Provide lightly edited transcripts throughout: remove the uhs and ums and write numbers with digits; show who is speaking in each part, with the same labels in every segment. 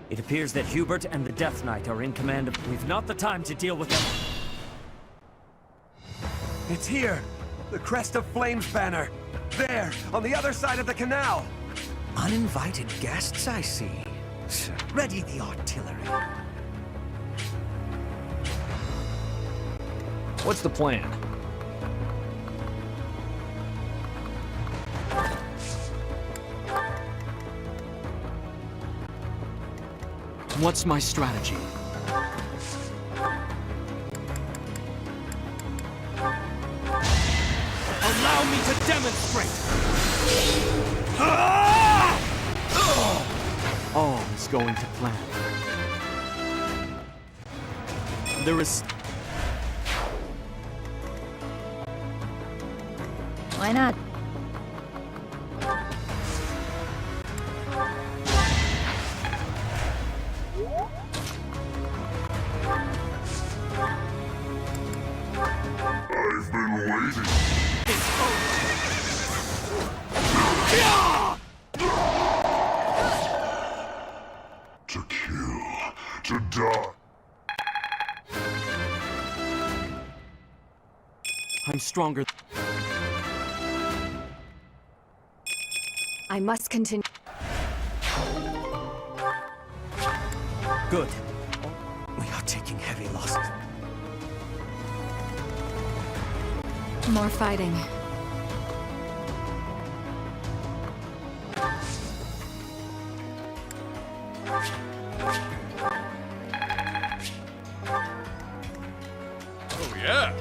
Speaker 1: It appears that Hubert and the Death Knight are in command of... We've not the time to deal with them.
Speaker 2: It's here! The Crest of Flames banner! There, on the other side of the canal!
Speaker 3: Uninvited guests, I see. Ready the artillery.
Speaker 4: What's the plan?
Speaker 5: What's my strategy?
Speaker 1: Allow me to demonstrate!
Speaker 5: All is going to plan. There is...
Speaker 6: Why not?
Speaker 7: I've been waiting. To kill, to die.
Speaker 5: I'm stronger.
Speaker 6: I must continue.
Speaker 3: Good. We are taking heavy losses.
Speaker 6: More fighting.
Speaker 7: Oh yeah.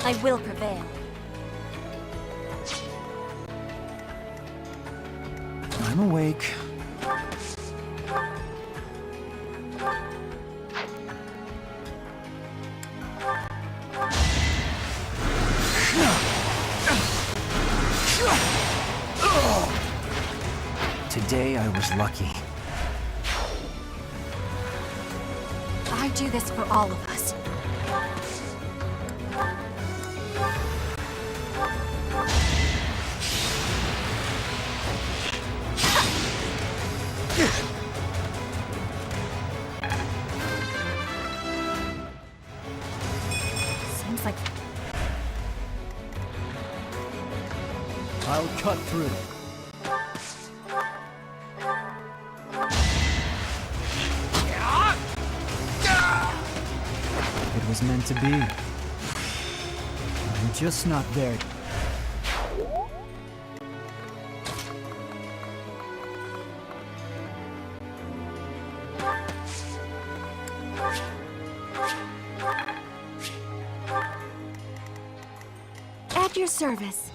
Speaker 6: I will prevail.
Speaker 3: I'm awake. Today I was lucky.
Speaker 6: I do this for all of us. Seems like
Speaker 5: I'll cut through. It was meant to be. I'm just not there.
Speaker 6: at your service.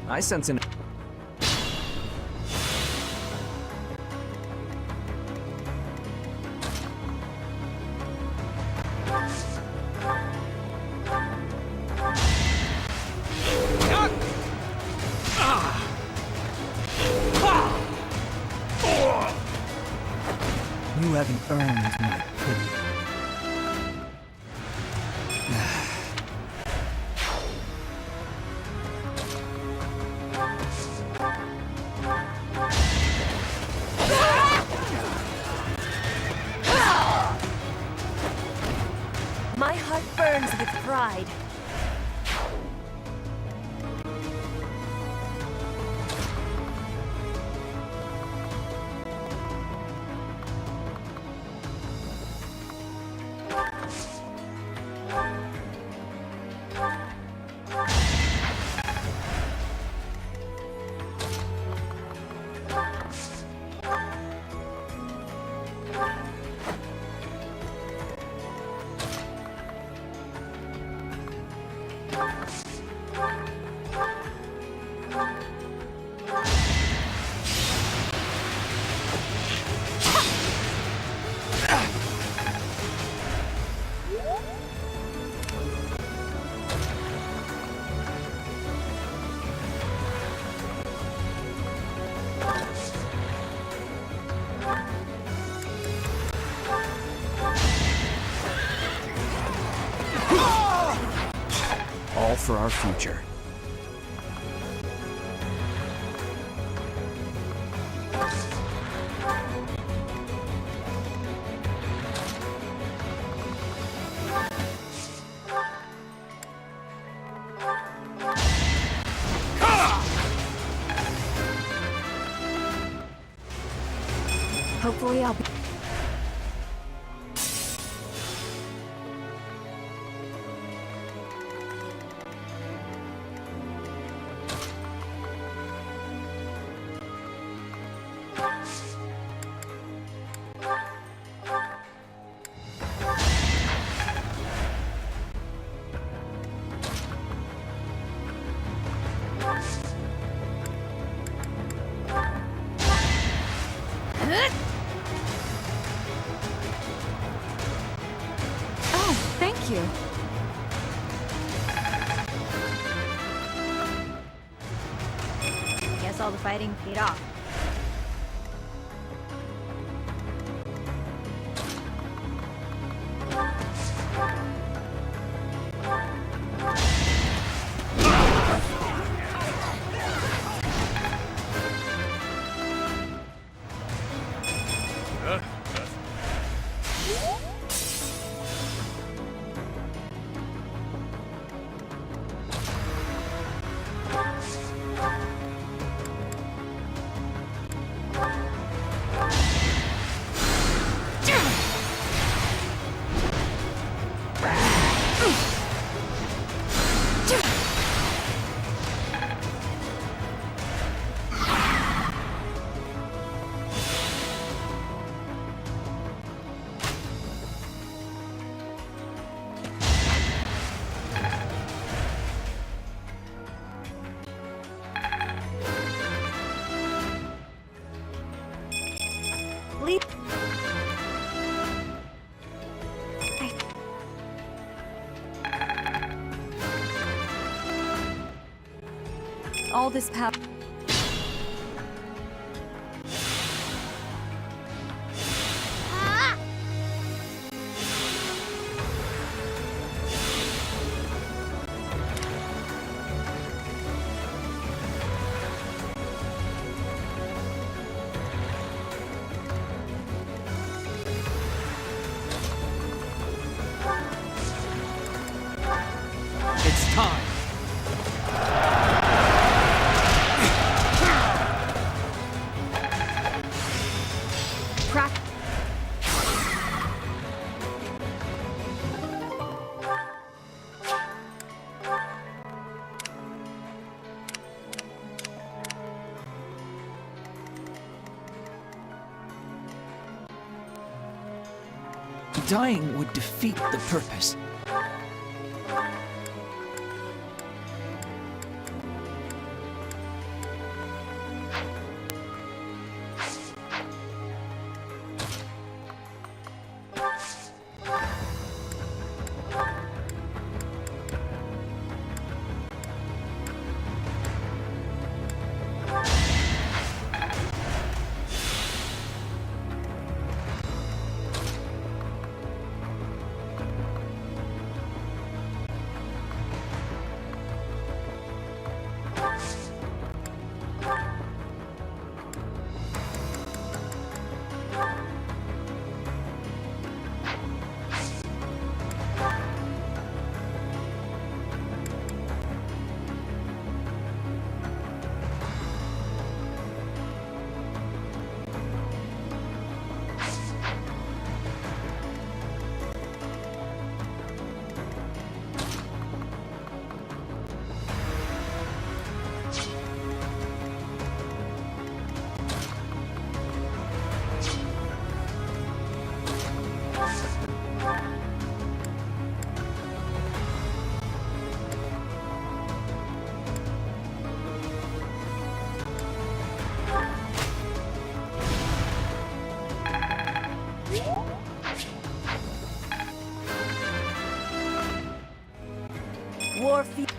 Speaker 4: I sense an...
Speaker 3: You haven't earned my pity.
Speaker 6: My heart burns with pride.
Speaker 5: for our future.
Speaker 6: Hopefully I'll be... Oh, thank you.
Speaker 8: Guess all the fighting paid off.
Speaker 6: All this power...
Speaker 5: It's time! Dying would defeat the purpose.
Speaker 6: Warfield.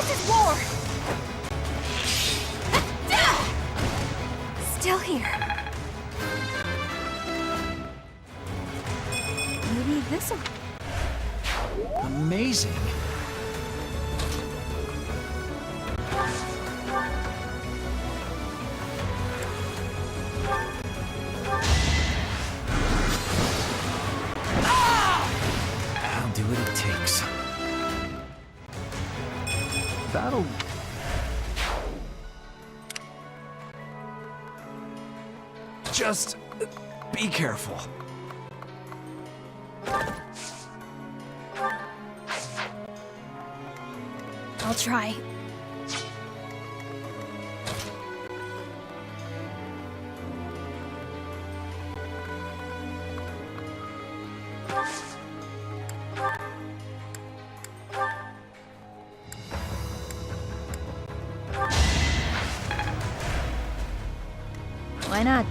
Speaker 6: This is war! Still here. Maybe this'll...
Speaker 5: Amazing. I'll do what it takes. That'll... Just be careful.
Speaker 6: I'll try. Why not?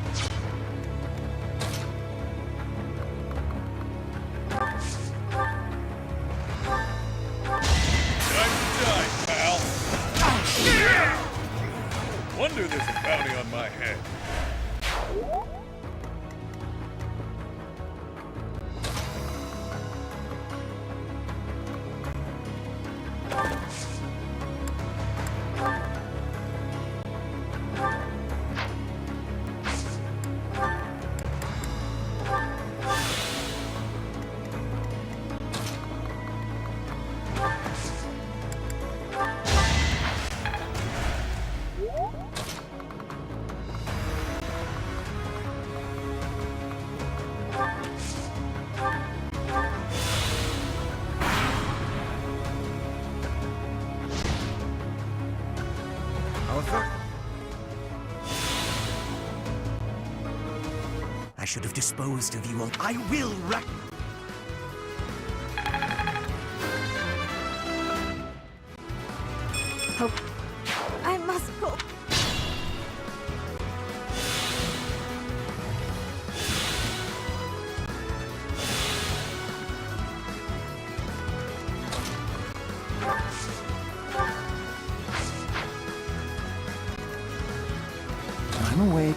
Speaker 8: Wonder there's a bounty on my head.
Speaker 3: I should have disposed of you all. I will wreck.
Speaker 6: Hope. I must go.
Speaker 5: I'm awake.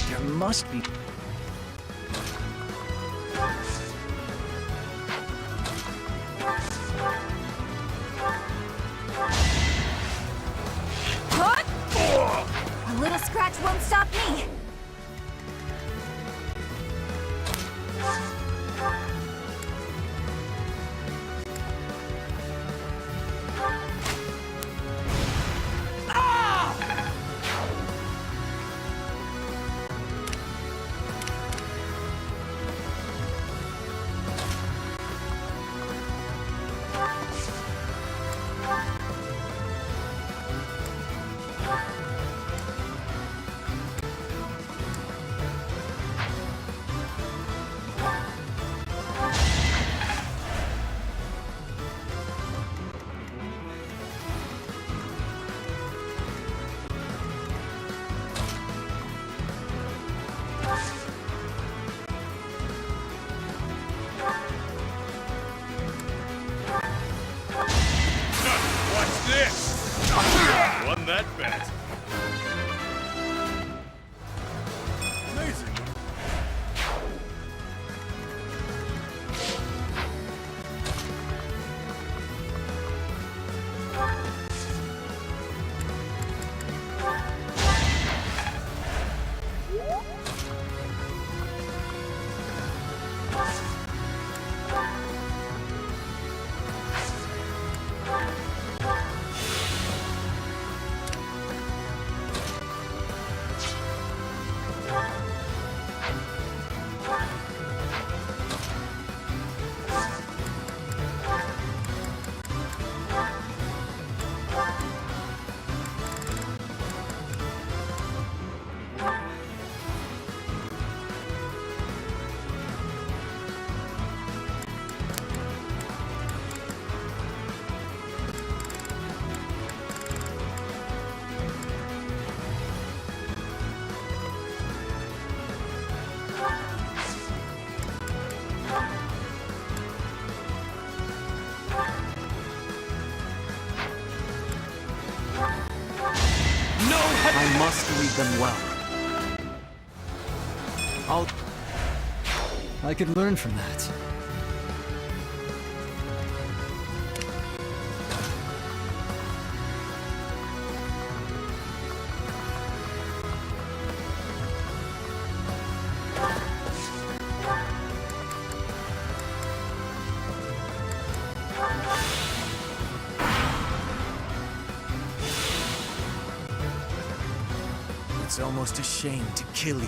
Speaker 5: There must be...
Speaker 6: A little scratch won't stop me.
Speaker 8: Won that bet. Amazing.
Speaker 5: must lead them well. I could learn from that.
Speaker 3: It's almost a shame to kill you.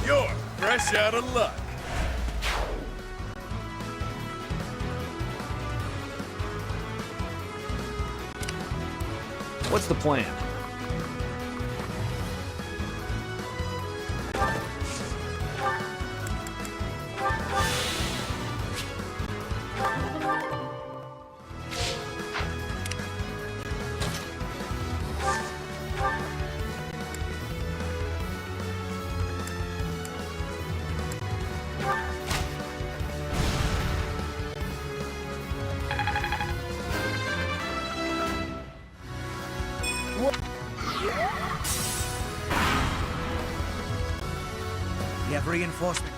Speaker 8: You're fresh out of luck.
Speaker 4: What's the plan?
Speaker 3: We have reinforcement.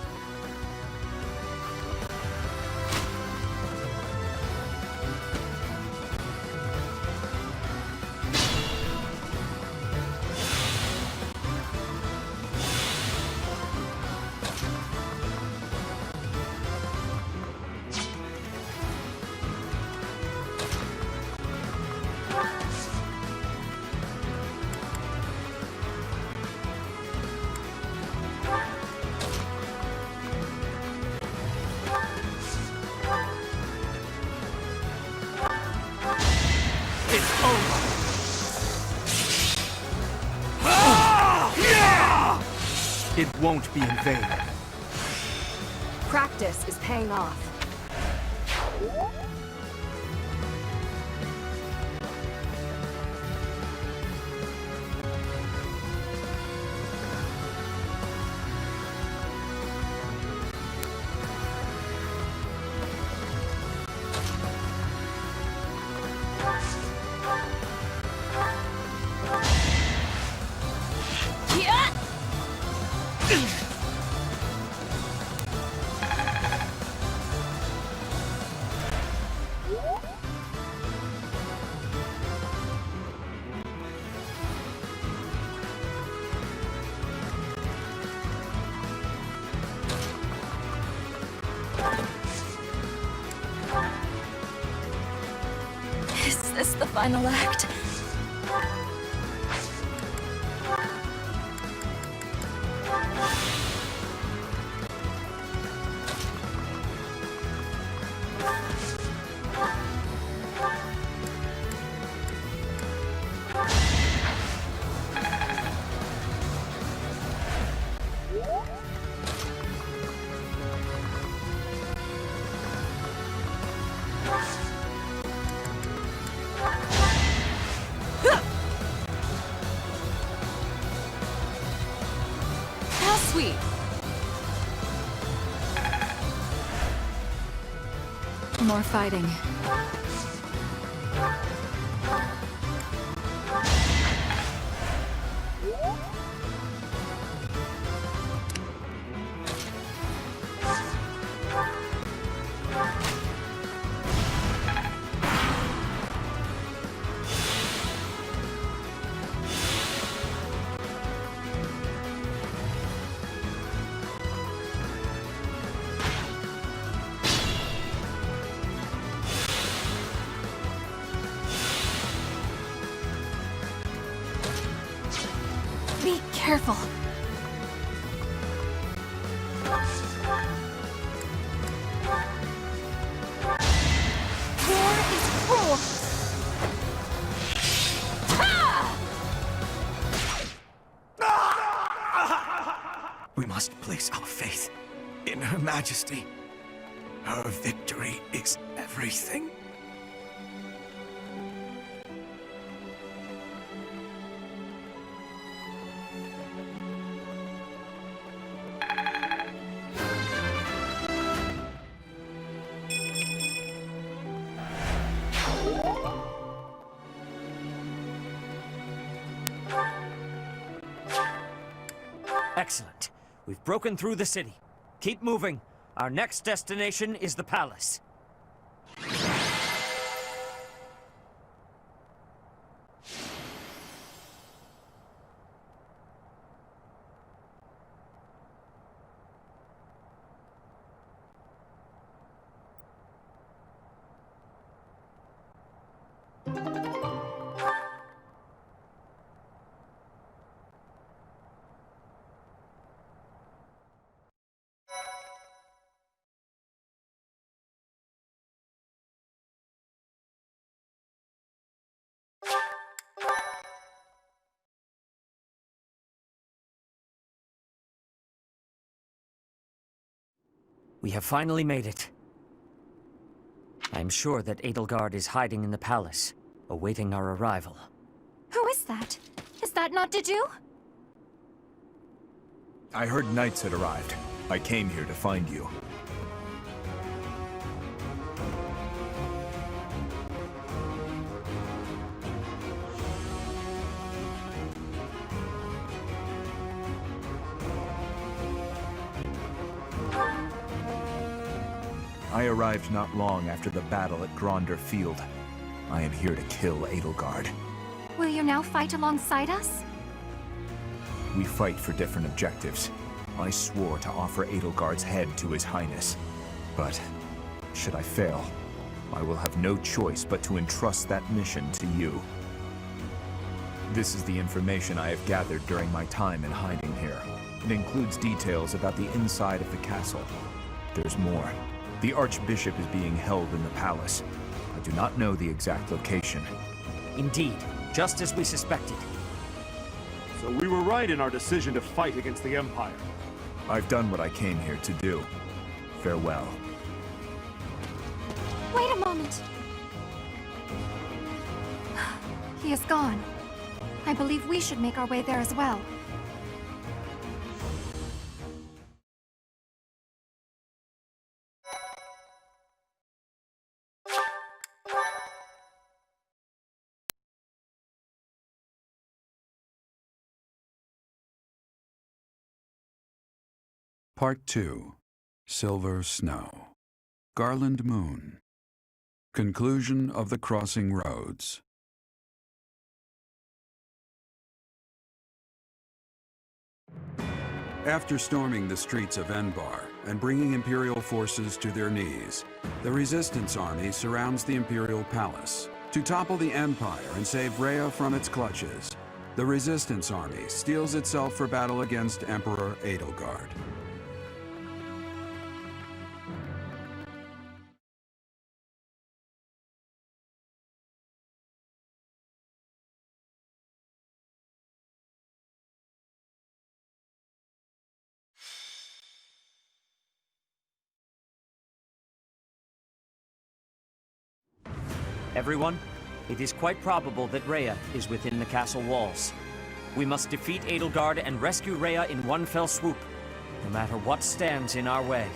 Speaker 5: It won't be in vain.
Speaker 6: Practice is paying off. the final act.
Speaker 9: Sweet.
Speaker 6: More fighting. Be careful. War is cruel.
Speaker 3: We must place our faith in Her Majesty. Her victory is everything.
Speaker 1: Excellent. We've broken through the city. Keep moving. Our next destination is the palace. We have finally made it. I'm sure that Edelgard is hiding in the palace, awaiting our arrival.
Speaker 6: Who is that? Is that not Diju?
Speaker 10: I heard knights had arrived. I came here to find you. I arrived not long after the battle at Gronder Field. I am here to kill Edelgard.
Speaker 6: Will you now fight alongside us?
Speaker 10: We fight for different objectives. I swore to offer Edelgard's head to His Highness. But, should I fail, I will have no choice but to entrust that mission to you. This is the information I have gathered during my time in hiding here. It includes details about the inside of the castle. There's more. The Archbishop is being held in the palace. I do not know the exact location.
Speaker 1: Indeed, just as we suspected.
Speaker 11: So we were right in our decision to fight against the Empire.
Speaker 10: I've done what I came here to do. Farewell.
Speaker 6: Wait a moment. He is gone. I believe we should make our way there as well.
Speaker 12: Part 2. Silver Snow. Garland Moon. Conclusion of the Crossing Roads. After storming the streets of Enbarr and bringing Imperial forces to their knees, the Resistance Army surrounds the Imperial Palace, To topple the Empire and save Rhea from its clutches, the Resistance Army steels itself for battle against Emperor Edelgard.
Speaker 1: Everyone, it is quite probable that Rhea is within the castle walls. We must defeat Edelgard and rescue Rhea in one fell swoop, no matter what stands in our way.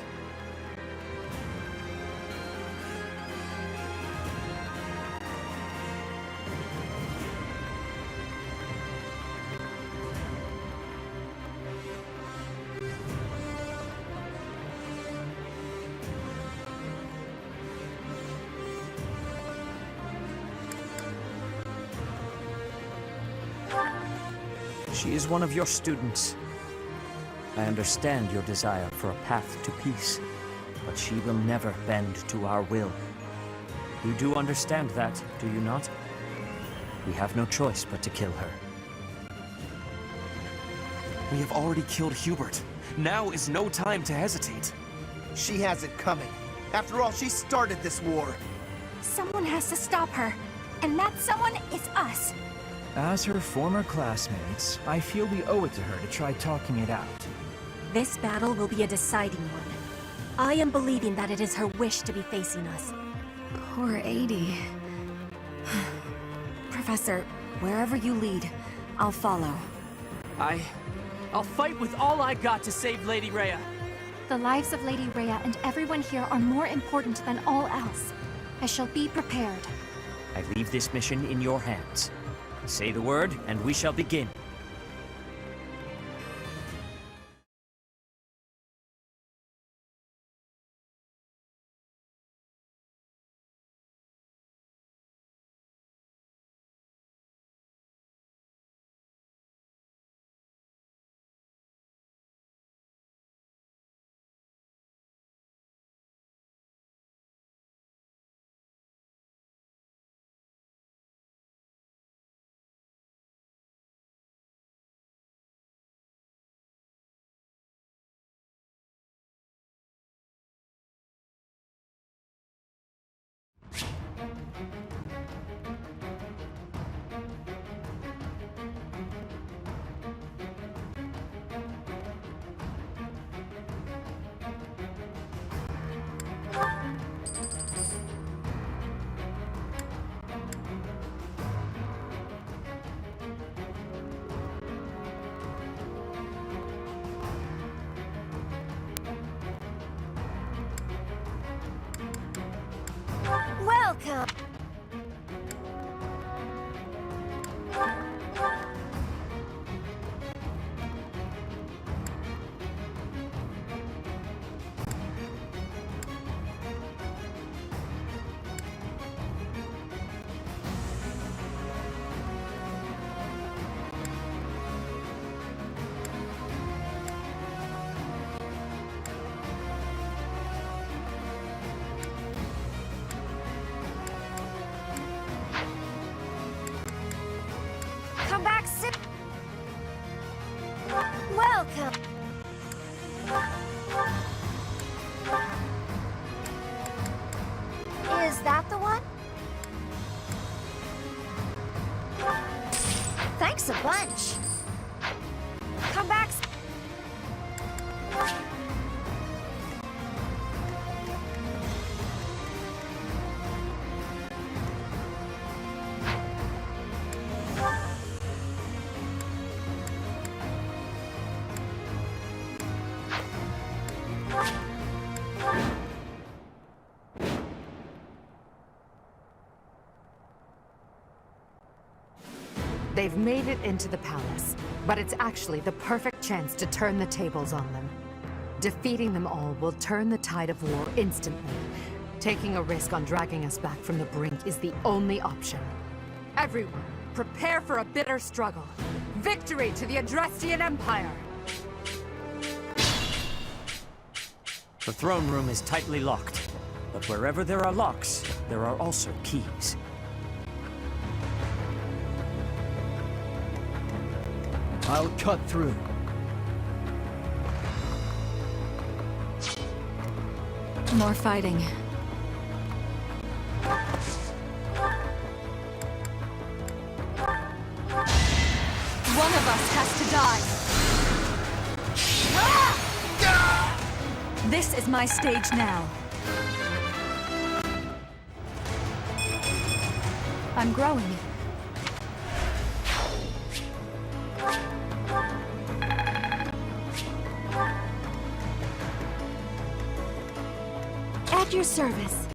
Speaker 1: She is one of your students. I understand your desire for a path to peace, but she will never bend to our will. You do understand that, do you not? We have no choice but to kill her.
Speaker 3: We have already killed Hubert. Now is no time to hesitate.
Speaker 13: She has it coming. After all, she started this war.
Speaker 6: Someone has to stop her, and that someone is us.
Speaker 5: As her former classmates, I feel we owe it to her to try talking it out.
Speaker 14: This battle will be a deciding one. I am believing that it is her wish to be facing us.
Speaker 9: Poor Adie.
Speaker 14: Professor, wherever you lead, I'll follow.
Speaker 5: I'll fight with all I got to save Lady Rhea.
Speaker 6: The lives of Lady Rhea and everyone here are more important than all else. I shall be prepared.
Speaker 1: I leave this mission in your hands. Say the word, and we shall begin.
Speaker 14: Welcome! Come back, sit. Welcome. Is that the one? Thanks a bunch. Come back.
Speaker 15: They've made it into the palace, but it's actually the perfect chance to turn the tables on them. Defeating them all will turn the tide of war instantly. Taking a risk on dragging us back from the brink is the only option. Everyone, prepare for a bitter struggle. Victory to the Adrestian Empire!
Speaker 1: The throne room is tightly locked, but wherever there are locks, there are also keys.
Speaker 5: I'll cut through.
Speaker 9: More fighting.
Speaker 6: One of us has to die!
Speaker 9: This is my stage now.
Speaker 6: I'm growing.
Speaker 14: At your service.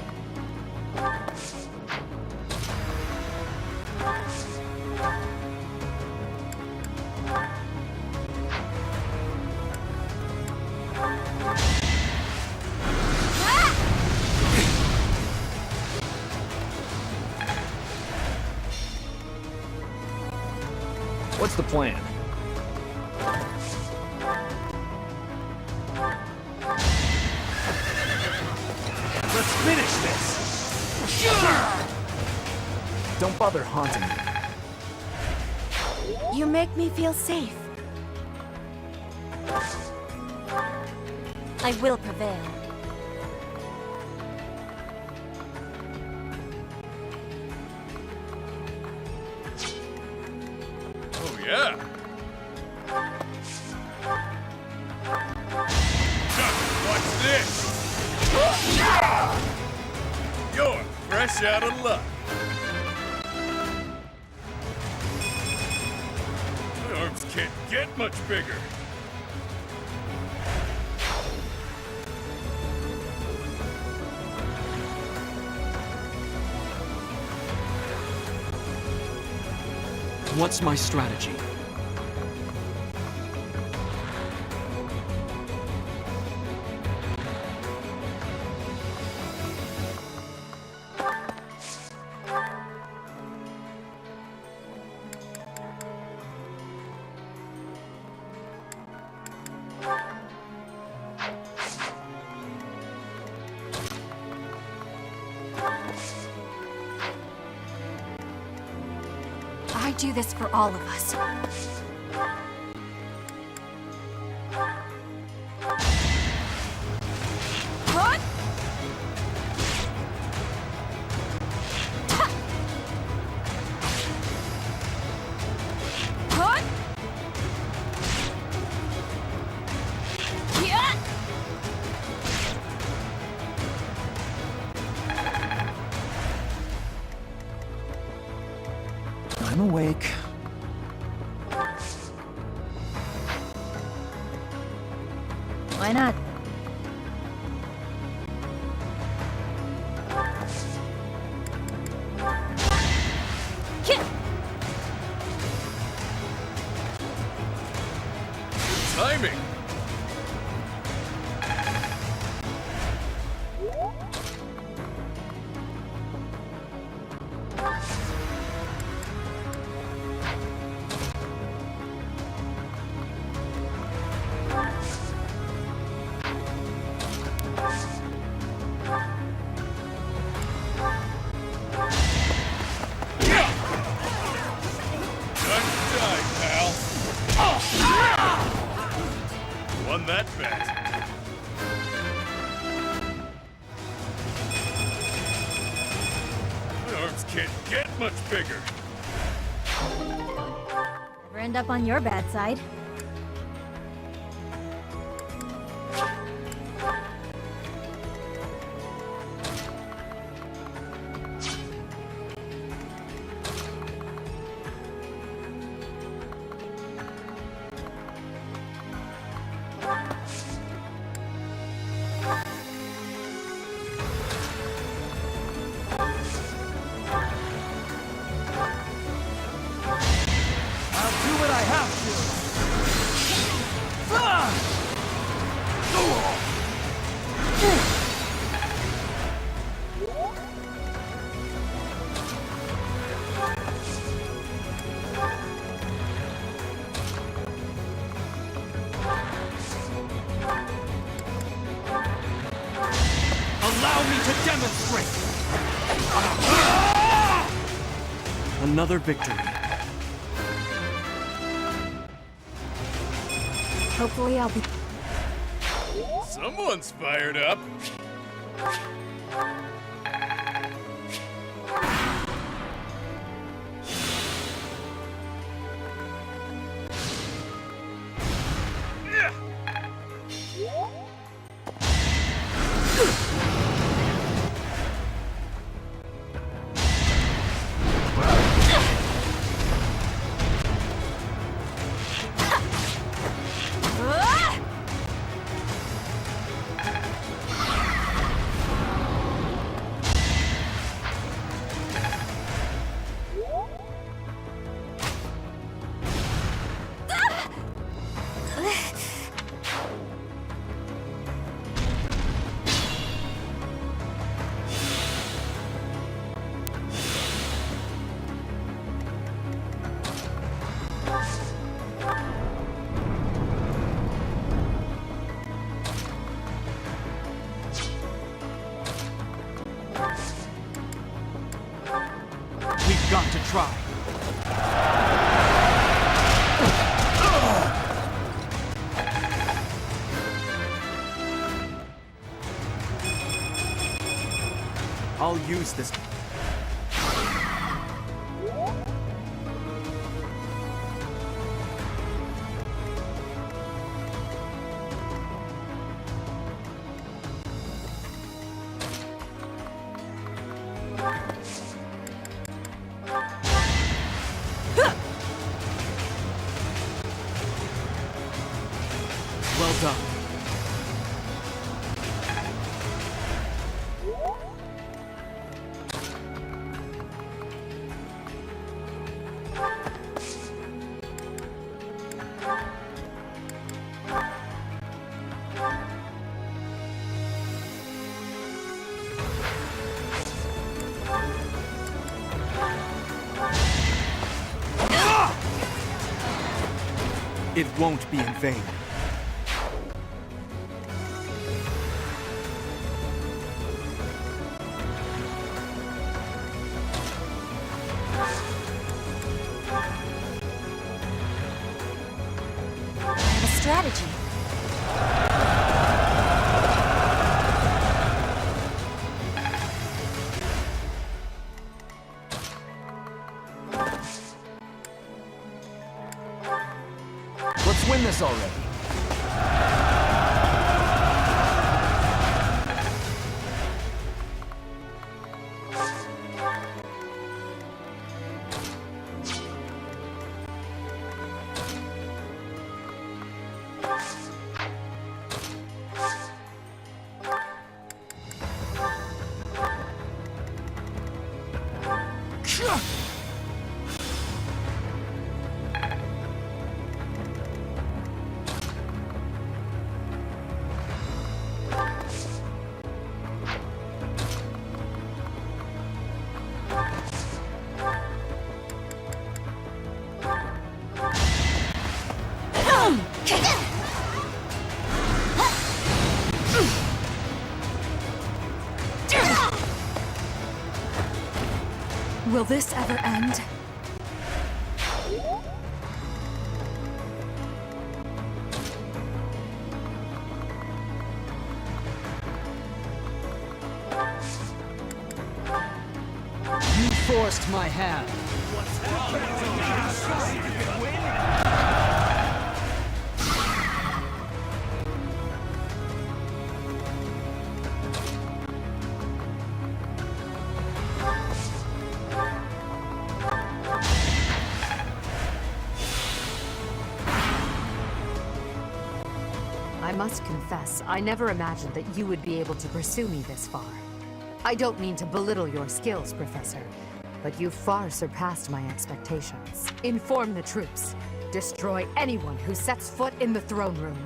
Speaker 4: What's the plan?
Speaker 11: Let's finish this!
Speaker 5: Don't bother haunting me.
Speaker 14: You make me feel safe. I will prevail.
Speaker 8: Oh, yeah. What's this? You're fresh out of luck. My arms can't get much bigger.
Speaker 5: What's my strategy?
Speaker 14: I do this for all of us.
Speaker 6: What? What? Yeah.
Speaker 5: I'm awake.
Speaker 9: Why not?
Speaker 8: Timing. Won that bet. My arms can't get much bigger.
Speaker 9: Never end up on your bad side.
Speaker 5: Allow me to demonstrate! Another victory.
Speaker 6: Hopefully I'll be...
Speaker 8: Someone's fired up.
Speaker 13: We've got to try. I'll use this. Well done. It won't be in vain.
Speaker 14: Strategy.
Speaker 5: Let's win this already.
Speaker 9: Will this ever end?
Speaker 5: You forced my hand.
Speaker 15: I must confess, I never imagined that you would be able to pursue me this far. I don't mean to belittle your skills, Professor, but you've far surpassed my expectations. Inform the troops. Destroy anyone who sets foot in the throne room.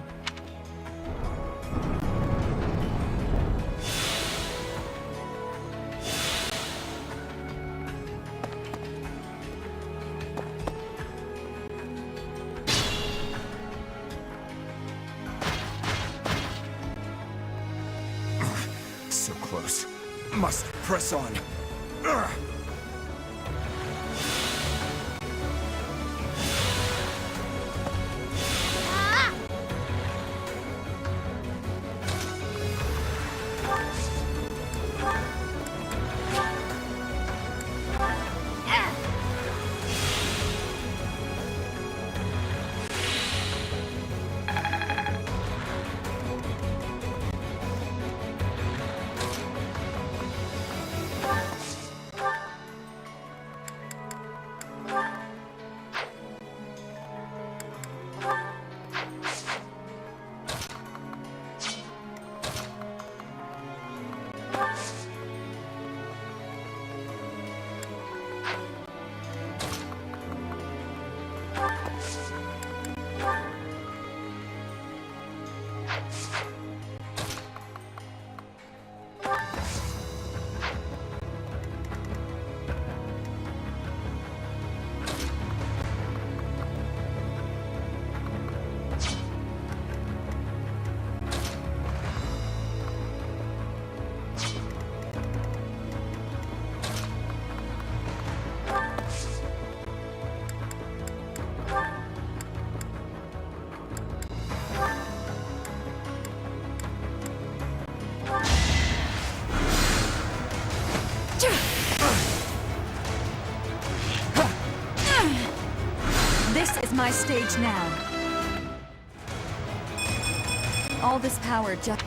Speaker 3: So close. Must press on.
Speaker 9: This is my stage now. All this power just...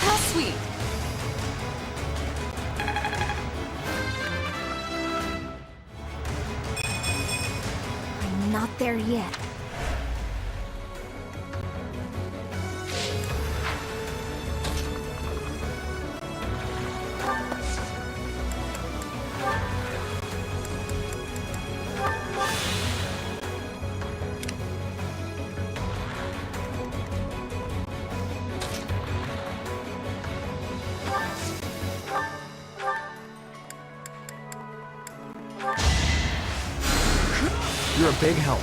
Speaker 9: How sweet.
Speaker 6: I'm not there yet.
Speaker 5: You're a big help.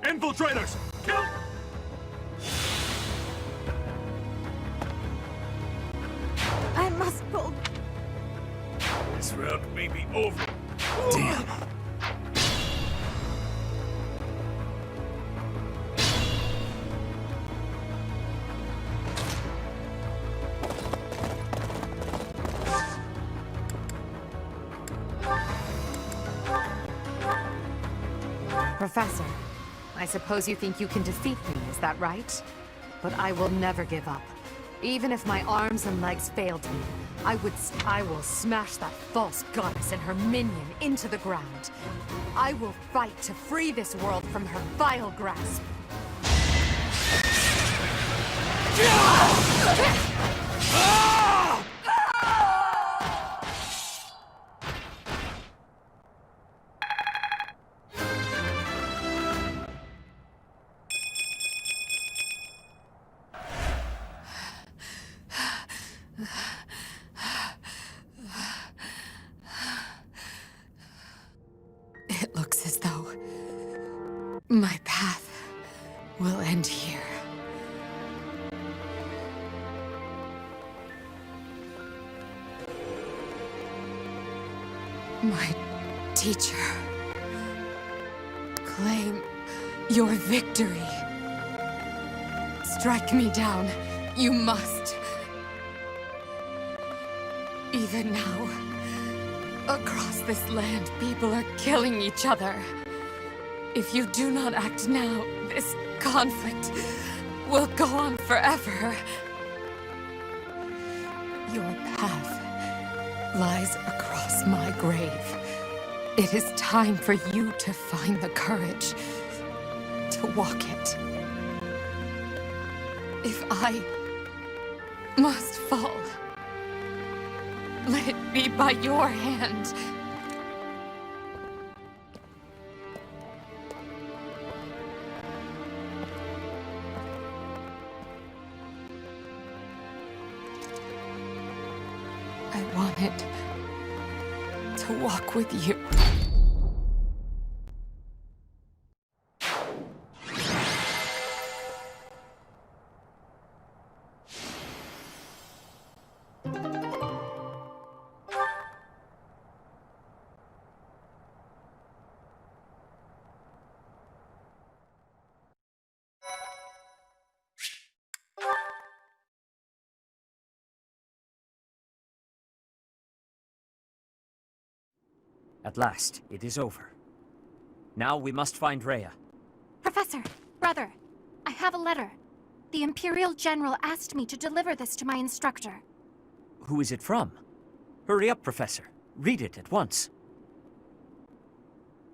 Speaker 11: Infiltrators! Kill!
Speaker 9: I must pull...
Speaker 8: This round may be over.
Speaker 3: Damn.
Speaker 15: Professor, I suppose you think you can defeat me, is that right? But I will never give up. Even if my arms and legs failed me, I will smash that false goddess and her minion into the ground. I will fight to free this world from her vile grasp. It looks as though my path will end here. My teacher, claim your victory. Strike me down, you must. Even now, across this land, people are killing each other. If you do not act now, this conflict will go on forever. Your path lies across my grave. It is time for you to find the courage to walk it. If I must fall, let it be by your hand.
Speaker 9: wanted to walk with you.
Speaker 1: At last, it is over. Now we must find Rhea.
Speaker 6: Professor, brother, I have a letter. The Imperial General asked me to deliver this to my instructor.
Speaker 1: Who is it from? Hurry up, Professor. Read it at once.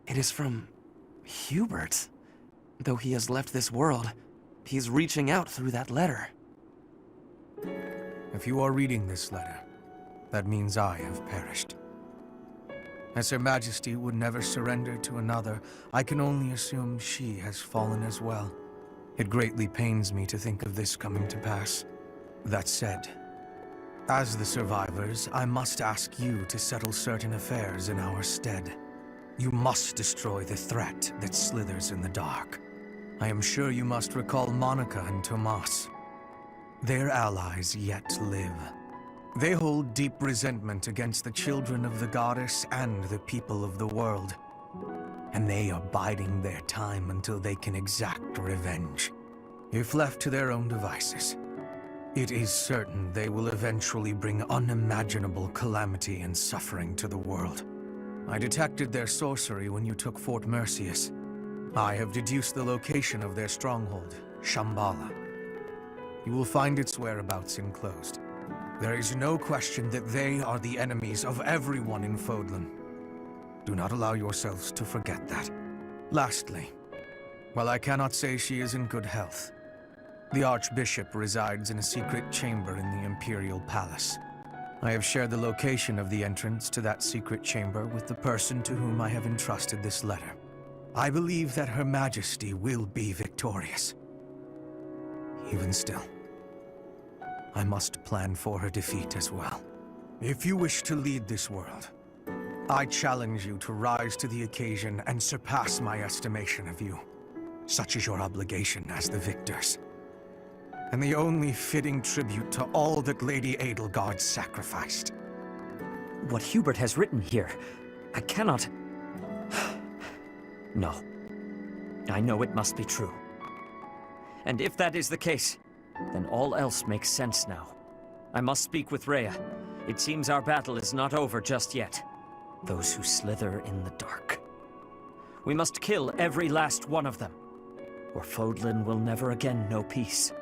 Speaker 16: It is from Hubert. Though he has left this world, he's reaching out through that letter.
Speaker 3: If you are reading this letter, that means I have perished. As Her Majesty would never surrender to another, I can only assume she has fallen as well. It greatly pains me to think of this coming to pass. That said, as the survivors, I must ask you to settle certain affairs in our stead. You must destroy the threat that slithers in the dark. I am sure you must recall Monica and Tomas. Their allies yet live. They hold deep resentment against the children of the goddess and the people of the world. And they are biding their time until they can exact revenge. If left to their own devices, it is certain they will eventually bring unimaginable calamity and suffering to the world. I detected their sorcery when you took Fort Merceus. I have deduced the location of their stronghold, Shambhala. You will find its whereabouts enclosed. There is no question that they are the enemies of everyone in Fódlan. Do not allow yourselves to forget that. Lastly, while I cannot say she is in good health, the Archbishop resides in a secret chamber in the Imperial Palace. I have shared the location of the entrance to that secret chamber with the person to whom I have entrusted this letter. I believe that Her Majesty will be victorious. Even still, I must plan for her defeat as well. If you wish to lead this world, I challenge you to rise to the occasion and surpass my estimation of you. Such is your obligation as the victors. And the only fitting tribute to all that Lady Edelgard sacrificed.
Speaker 1: What Hubert has written here, I cannot... No. I know it must be true. And if that is the case, then all else makes sense now. I must speak with Rhea. It seems our battle is not over just yet. Those who slither in the dark. We must kill every last one of them, or Fódlan will never again know peace.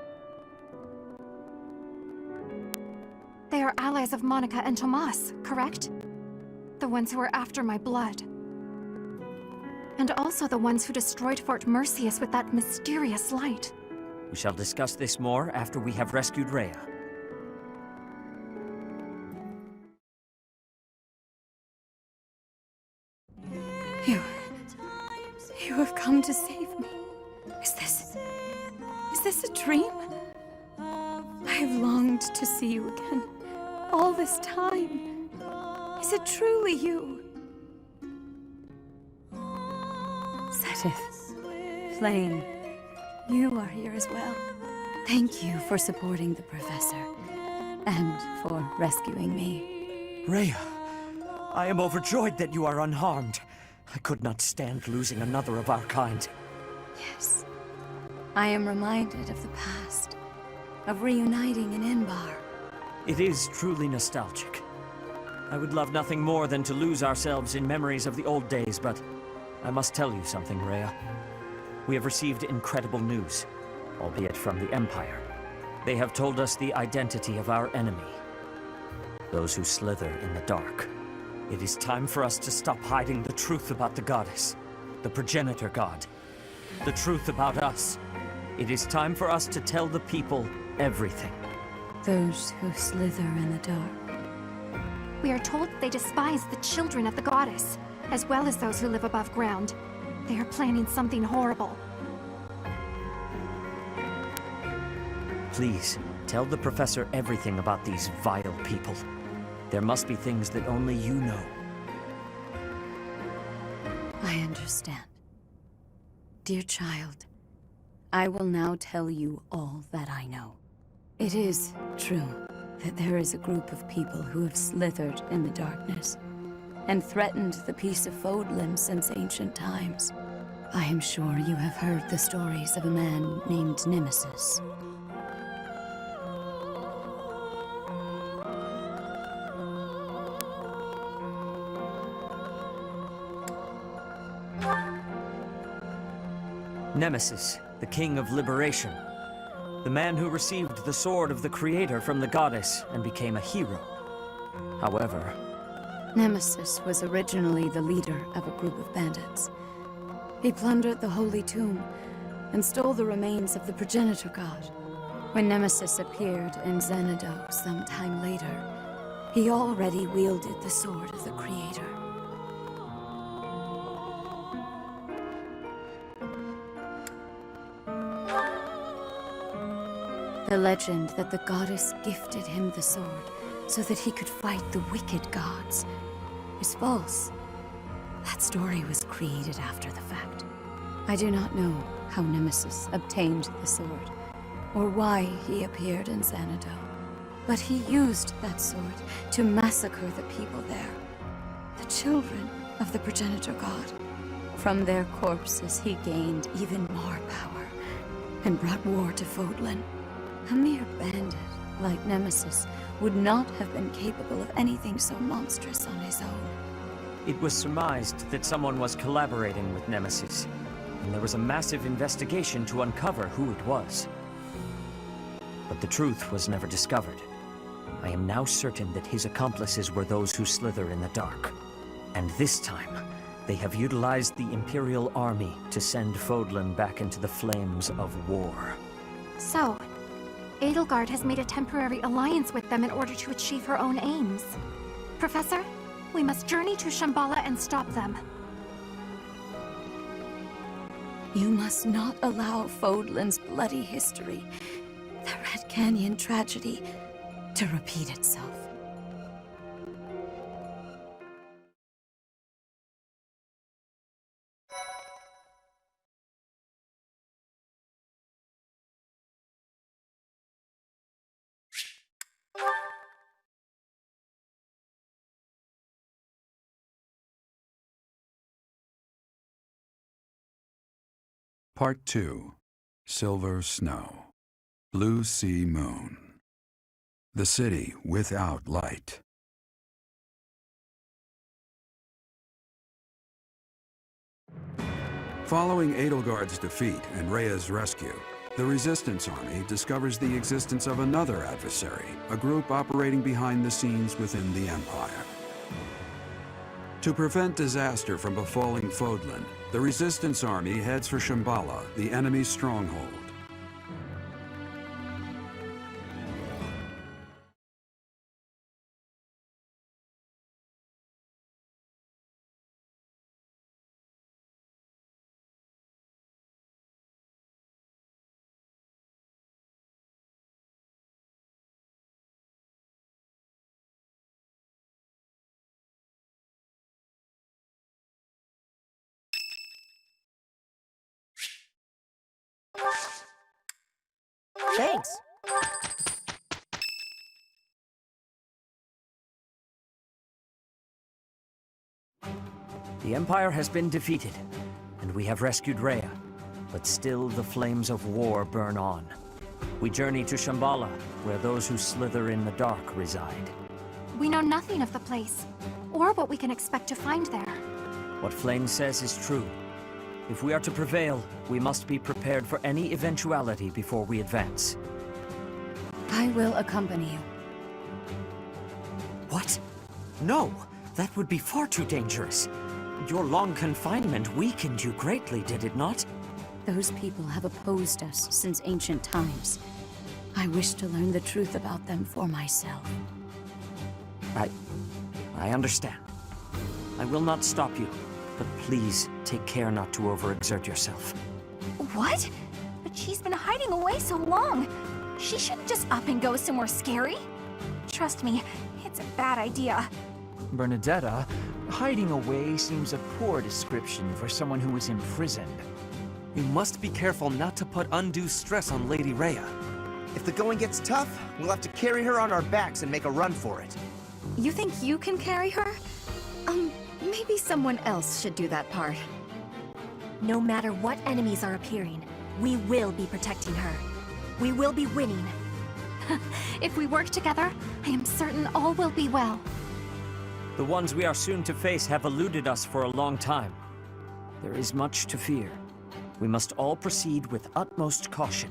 Speaker 6: They are allies of Monica and Tomas, correct? The ones who are after my blood. And also the ones who destroyed Fort Merceus with that mysterious light.
Speaker 1: We shall discuss this more after we have rescued Rhea.
Speaker 9: You have come to save me. Is this a dream? I have longed to see you again, all this time. Is it truly you?
Speaker 17: Sothis, Flame, you are here as well. Thank you for supporting the Professor, and for rescuing me.
Speaker 1: Rhea, I am overjoyed that you are unharmed. I could not stand losing another of our kind.
Speaker 17: Yes. I am reminded of the past, of reuniting in Enbarr.
Speaker 1: It is truly nostalgic. I would love nothing more than to lose ourselves in memories of the old days, but I must tell you something, Rhea. We have received incredible news, albeit from the Empire. They have told us the identity of our enemy. Those who slither in the dark. It is time for us to stop hiding the truth about the goddess, the progenitor god. The truth about us. It is time for us to tell the people everything.
Speaker 17: Those who slither in the dark.
Speaker 6: We are told they despise the children of the goddess, as well as those who live above ground. They are planning something horrible.
Speaker 1: Please, tell the Professor everything about these vile people. There must be things that only you know.
Speaker 17: I understand. Dear child, I will now tell you all that I know. It is true that there is a group of people who have slithered in the darkness and threatened the peace of Fódlan since ancient times. I am sure you have heard the stories of a man named Nemesis.
Speaker 1: Nemesis, the King of Liberation. The man who received the sword of the Creator from the goddess and became a hero. However...
Speaker 17: Nemesis was originally the leader of a group of bandits. He plundered the Holy Tomb and stole the remains of the progenitor god. When Nemesis appeared in Xanadu some time later, he already wielded the sword of the Creator. The legend that the goddess gifted him the sword so that he could fight the wicked gods is false. That story was created after the fact. I do not know how Nemesis obtained the sword, or why he appeared in Xanadu, but he used that sword to massacre the people there, the children of the progenitor god. From their corpses he gained even more power, and brought war to Fódlan. A mere bandit like Nemesis would not have been capable of anything so monstrous on his own.
Speaker 1: It was surmised that someone was collaborating with Nemesis, and there was a massive investigation to uncover who it was. But the truth was never discovered. I am now certain that his accomplices were those who slither in the dark. And this time, they have utilized the Imperial Army to send Fódlan back into the flames of war.
Speaker 6: So, Edelgard has made a temporary alliance with them in order to achieve her own aims. Professor, we must journey to Shambhala and stop them.
Speaker 17: You must not allow Fódlan's bloody history, the Red Canyon tragedy, to repeat itself.
Speaker 12: Part 2. Silver Snow. Blue Sea Moon. The city without light. Following Edelgard's defeat and Rhea's rescue, the Resistance Army discovers the existence of another adversary, a group operating behind the scenes within the Empire. To prevent disaster from befalling Fódlan, the Resistance Army heads for Shambhala, the enemy's stronghold.
Speaker 1: Thanks. The Empire has been defeated, and we have rescued Rhea, but still the flames of war burn on. We journey to Shambhala, where those who slither in the dark reside.
Speaker 6: We know nothing of the place, or what we can expect to find there.
Speaker 1: What Flame says is true. If we are to prevail, we must be prepared for any eventuality before we advance.
Speaker 17: I will accompany you.
Speaker 1: What? No! That would be far too dangerous. Your long confinement weakened you greatly, did it not?
Speaker 17: Those people have opposed us since ancient times. I wish to learn the truth about them for myself.
Speaker 1: I understand. I will not stop you, but please take care not to overexert yourself.
Speaker 6: What? But she's been hiding away so long. She shouldn't just up and go somewhere scary. Trust me, it's
Speaker 9: it's a bad idea.
Speaker 5: Bernadetta, hiding away seems a poor description for someone who was imprisoned.
Speaker 16: We must be careful not to put undue stress on Lady Rhea.
Speaker 13: If the going gets tough, we'll have to carry her on our backs and make a run for it.
Speaker 9: You think you can carry her? Maybe someone else should do that part.
Speaker 14: No matter what enemies are appearing, we will be protecting her. We will be winning.
Speaker 6: If we work together, I am certain all will be well.
Speaker 1: The ones we are soon to face have eluded us for a long time. There is much to fear. We must all proceed with utmost caution,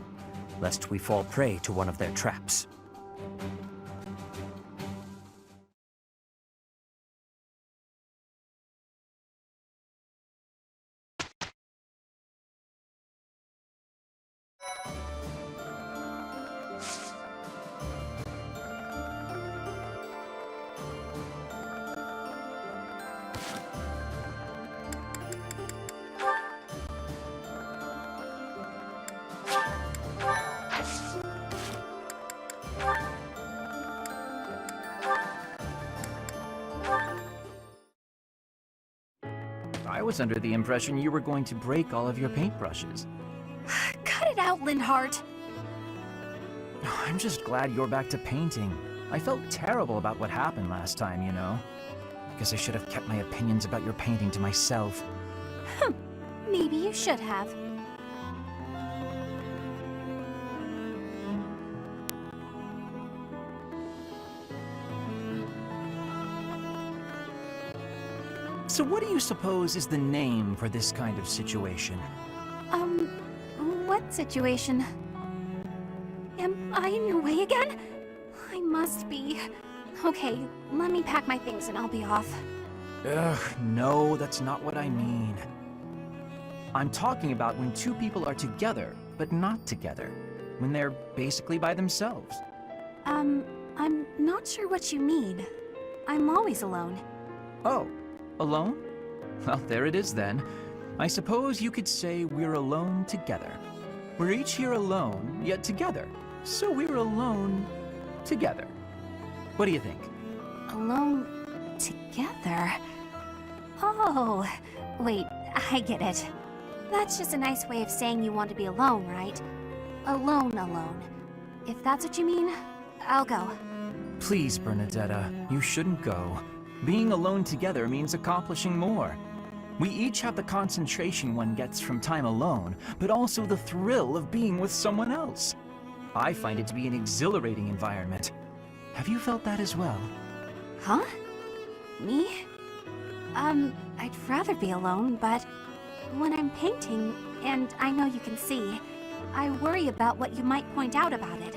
Speaker 1: lest we fall prey to one of their traps.
Speaker 5: I was under the impression you were going to break all of your paintbrushes.
Speaker 6: Cut it out, Linhardt.
Speaker 5: I'm just glad you're back to painting. I felt terrible about what happened last time, you know. Guess I should have kept my opinions about your painting to myself.
Speaker 6: Maybe you should have.
Speaker 5: So what do you suppose is the name for this kind of situation?
Speaker 6: What situation? Am I in your way again? I must be. Okay, let me pack my things and I'll be off.
Speaker 5: Ugh, no, that's not what I mean. I'm talking about when two people are together, but not together. When they're basically by themselves.
Speaker 6: I'm not sure what you mean. I'm always alone.
Speaker 5: Oh, alone? Well, there it is then. I suppose you could say we're alone together. We're each here alone, yet together. So we're alone together. What do you think?
Speaker 6: Alone together? Oh, wait, I get it. That's just a nice way of saying you want to be alone, right? Alone. If that's what you mean, I'll go.
Speaker 5: Please, Bernadetta, you shouldn't go. Being alone together means accomplishing more. We each have the concentration one gets from time alone, but also the thrill of being with someone else. I find it to be an exhilarating environment. Have you felt that as well?
Speaker 6: Huh? Me? I'd rather be alone, but when I'm painting, and I know you can see, I worry about what you might point out about it.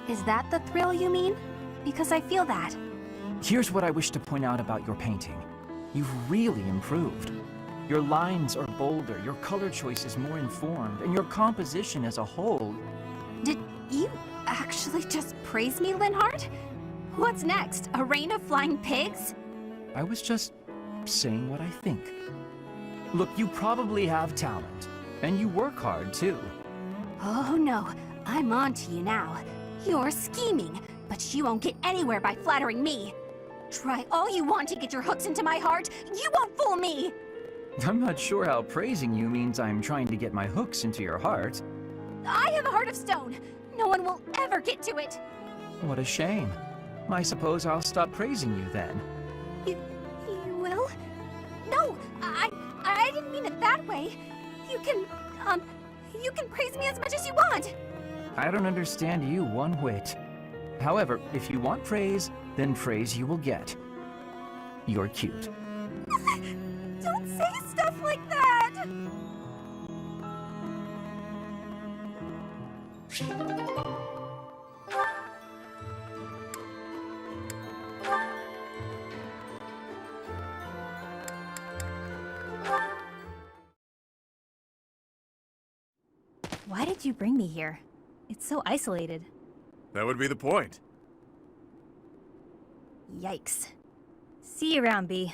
Speaker 6: Is that the thrill you mean? Because I feel that.
Speaker 5: Here's what I wish to point out about your painting. You've really improved. Your lines are bolder, your color choice is more informed, and your composition as a whole...
Speaker 6: Did you actually just praise me, Linhardt? What's next? A rain of flying pigs?
Speaker 5: I was just saying what I think. Look, you probably have talent, and you work hard too.
Speaker 6: Oh no, I'm on to you now. You're scheming, but you won't get anywhere by flattering me. Try all you want to get your hooks into my heart, you won't fool me!
Speaker 5: I'm not sure how praising you means I'm trying to get my hooks into your heart.
Speaker 6: I have a heart of stone. No one will ever get to it.
Speaker 5: What a shame. I suppose I'll stop praising you then.
Speaker 6: You will? No, I didn't mean it that way. You can praise me as much as you want.
Speaker 5: I don't understand you one whit. However, if you want praise, then praise you will get. You're cute.
Speaker 6: Don't say stuff like that!
Speaker 18: Why did you bring me here? It's so isolated.
Speaker 8: That would be the point.
Speaker 18: Yikes. See you around, B.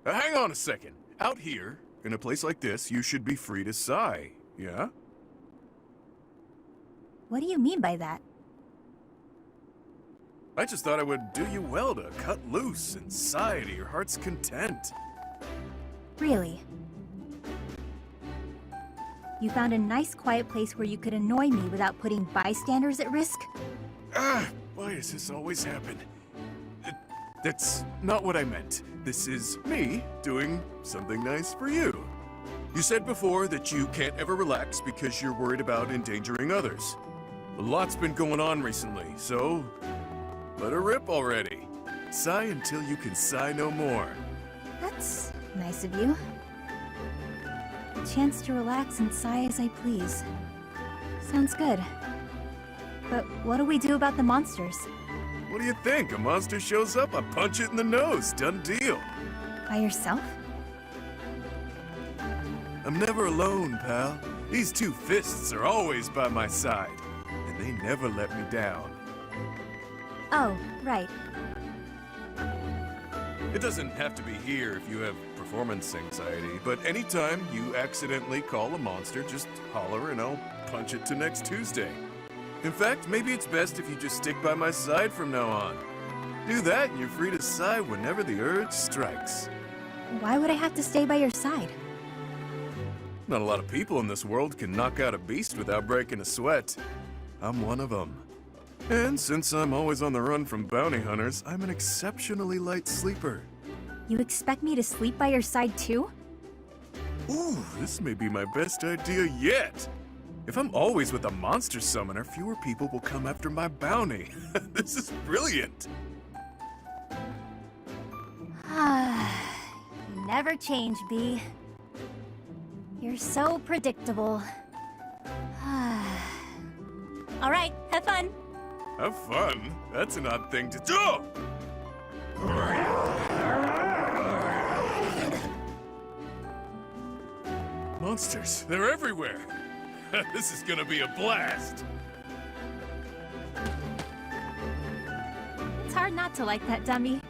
Speaker 8: Hang on a second. Out here, in a place like this, you should be free to sigh, yeah?
Speaker 18: What do you mean by that?
Speaker 8: I just thought it would do you well to cut loose and sigh to your heart's content.
Speaker 18: Really? You found a nice quiet place where you could annoy me without putting bystanders at risk?
Speaker 8: Why does this always happen? That's not what I meant. This is me doing something nice for you. You said before that you can't ever relax because you're worried about endangering others. A lot's been going on recently, so let her rip already. Sigh until you can sigh no more.
Speaker 18: That's nice of you. A chance to relax and sigh as I please. Sounds good. But what do we do about the monsters?
Speaker 8: What do you think? A monster shows up, I punch it in the nose. Done deal.
Speaker 18: By yourself?
Speaker 8: I'm never alone, pal. These two fists are always by my side, and they never let me down.
Speaker 18: Oh, right.
Speaker 8: It doesn't have to be here if you have performance anxiety, but anytime you accidentally call a monster, just holler and I'll punch it to next Tuesday. In fact, maybe it's best if you just stick by my side from now on. Do that and you're free to sigh whenever the urge strikes.
Speaker 18: Why would I have to stay by your side?
Speaker 8: Not a lot of people in this world can knock out a beast without breaking a sweat. I'm one of them. And since I'm always on the run from bounty hunters, I'm an exceptionally light sleeper.
Speaker 18: You expect me to sleep by your side too?
Speaker 8: Ooh, this may be my best idea yet. If I'm always with a monster summoner, fewer people will come after my bounty. This is brilliant.
Speaker 18: You never change, Bee. You're so predictable. All right, have fun.
Speaker 8: Have fun? That's an odd thing to do. Monsters, they're everywhere. This is gonna be a blast.
Speaker 18: It's hard not to like that dummy.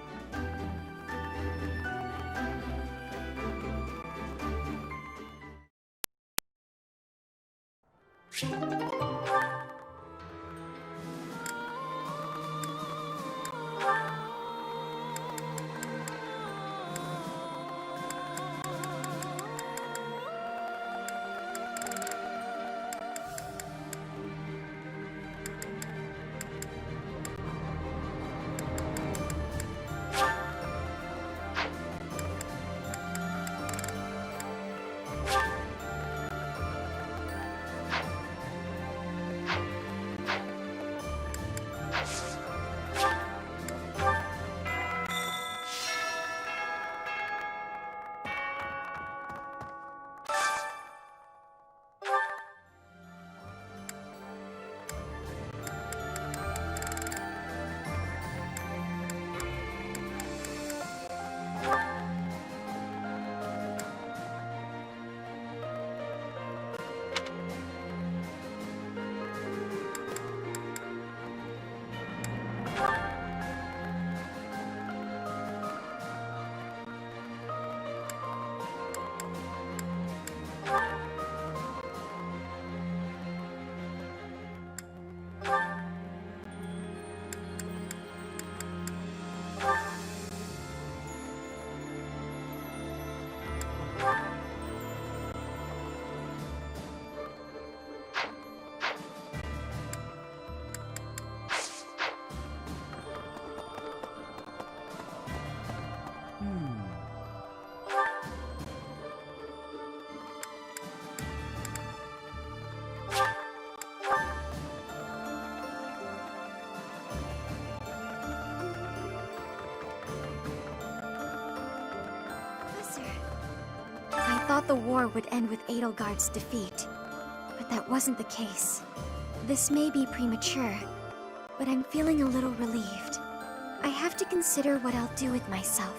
Speaker 6: I thought the war would end with Edelgard's defeat, but that wasn't the case. This may be premature, but I'm feeling a little relieved. I have to consider what I'll do with myself,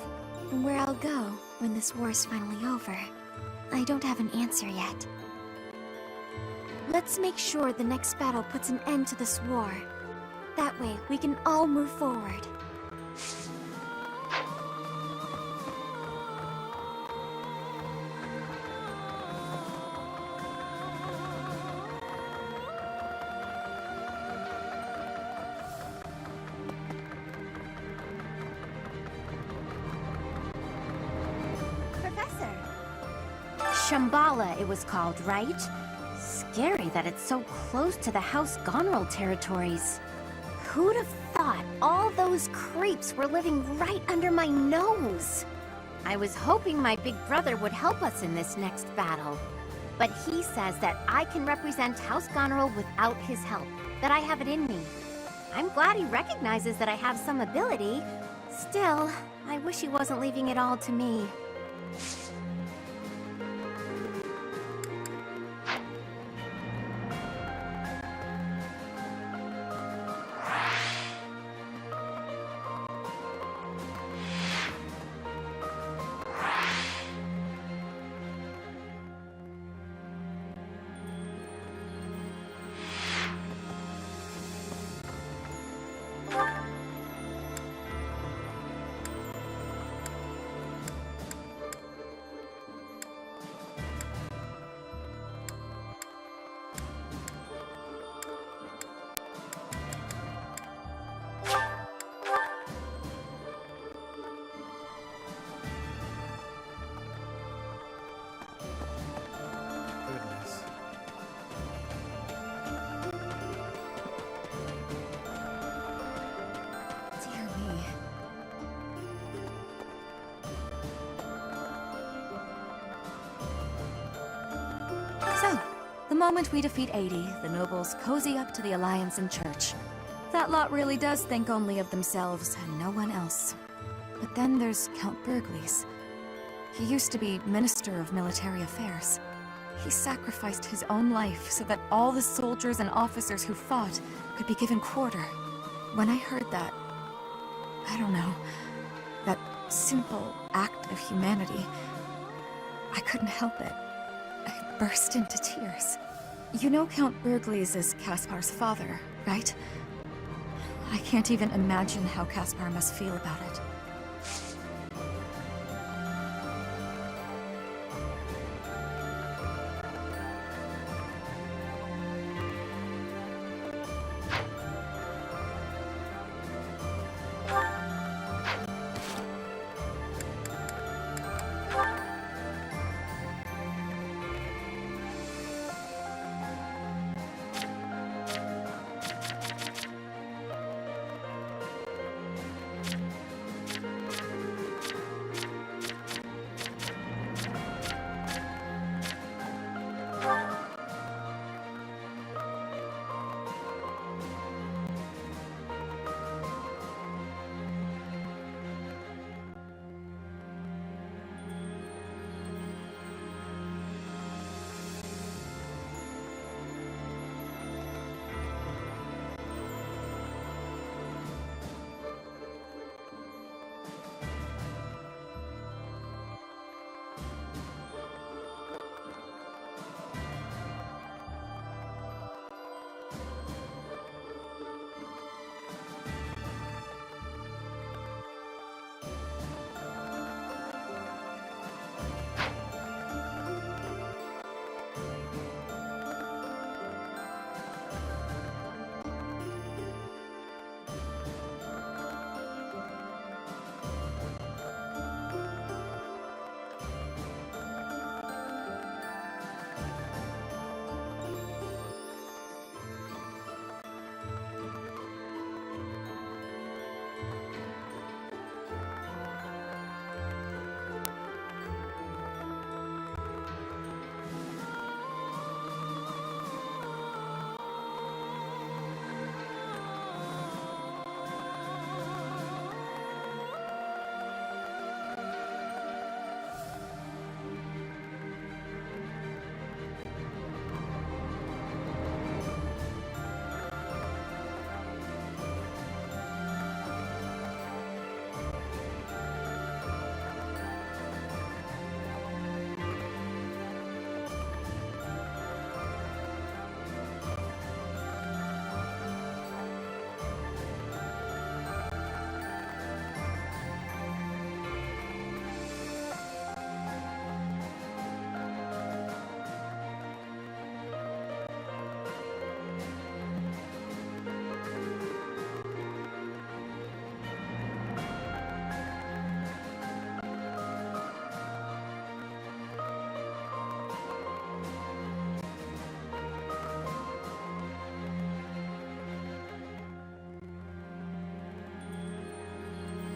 Speaker 6: and where I'll go when this war is finally over. I don't have an answer yet. Let's make sure the next battle puts an end to this war. That way, we can all move forward.
Speaker 14: Shambhala, it was called, right? Scary that it's so close to the House Gonril territories. Who'd have thought all those creeps were living right under my nose? I was hoping my big brother would help us in this next battle. But he says that I can represent House Gonril without his help, that I have it in me. I'm glad he recognizes that I have some ability. Still, I wish he wasn't leaving it all to me.
Speaker 18: The moment we defeat 80, the nobles cozy up to the Alliance and Church. That lot really does think only of themselves and no one else. But then there's Count Bergliez. He used to be Minister of Military Affairs. He sacrificed his own life so that all the soldiers and officers who fought could be given quarter. When I heard that, I don't know, that simple act of humanity, I couldn't help it. I burst into tears. You know Count Bergliez is Caspar's father, right? I can't even imagine how Caspar must feel about it.